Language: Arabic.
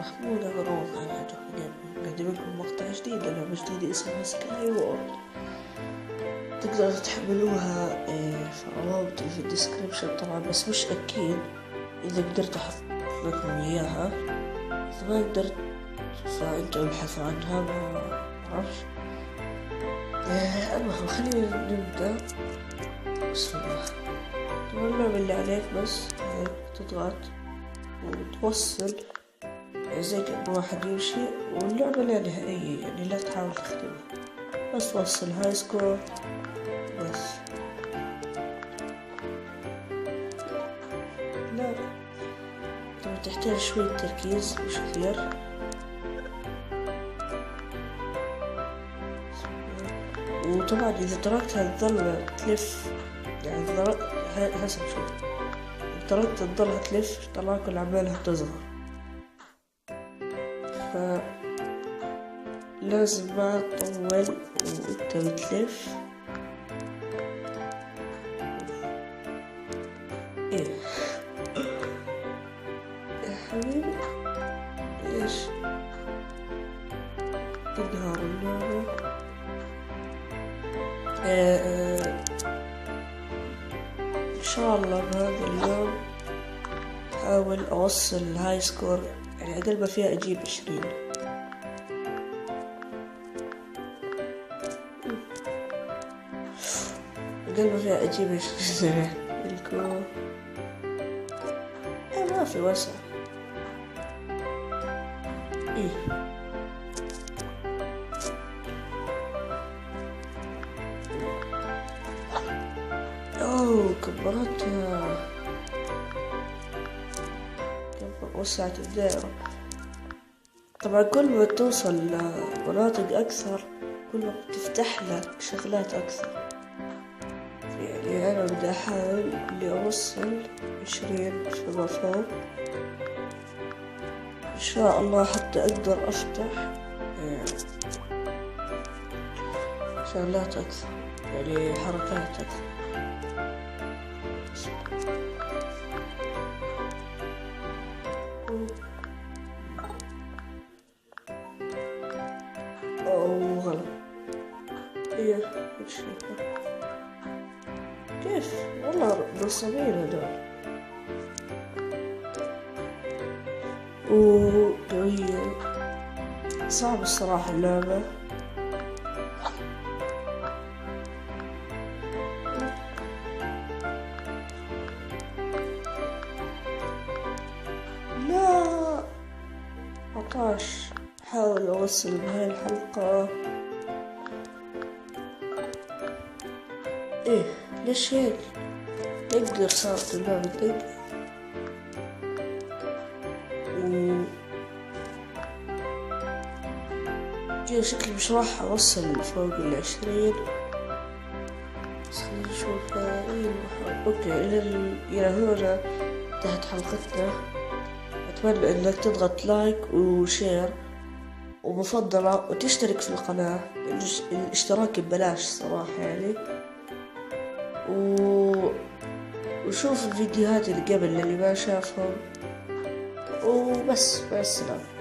محمود عروض على نقدم لكم مقطع جديد للعبة جديدة اسمها سكاي وورد. تقدروا تحملوها في روابطي في الديسكريبشن طبعا، بس مش أكيد إذا قدرت أحط لكم إياها. إذا ما قدرت فأنتوا ابحثوا عنها، ما أعرفش. المهم خلينا نبدأ. بسم الله. طبعا اللعبة اللي عليك بس هيك تضغط وتوصل زي كأنه واحد يمشي، واللعبة لا نهائية يعني لا تحاول تختمها، بس توصل هاي سكور بس. لا طبعا تحتاج شوية تركيز مش كثير. وطبعا إذا تركتها تظل تلف، يعني حسب شو تركتها تظلها تلف تراكل عمالها تصغر، فلازم ما تطول وانت بتلف. ايه يا حبيبي ايش تنهار اللعبة. ان شاء الله بهذا اليوم احاول اوصل الهاي سكور، يعني اقل ما فيها اجيب 20. اقل ما فيها اجيب 20 الكو ما في وسع. ايه اوه كبرتها، وسعت الدائرة. طبعا كل ما توصل لمناطق أكثر كل ما بتفتح لك شغلات أكثر. يعني أنا بدي أحاول إني أوصل 20 فيما فوق إن شاء الله، حتى أقدر أفتح شغلات أكثر، يعني حركات أكثر. أو غلط. إيه كيف والله نصابين هدول وقوية. صعب الصراحة اللعبة. لا 14. حاول أوصل بهاي الحلقة. إيه ليش هيك؟ نقدر صارت اللعبة تقدر كده شكلي مش راح أوصل فوق 20. بس خلينا نشوف. أوكي إلى هنا انتهت حلقتنا. أتمنى إنك تضغط لايك وشير ومفضلة وتشترك في القناة، الاشتراك ببلاش صراحة يعني. وشوف الفيديوهات اللي قبل اللي ما شافهم، وبس مع السلامة.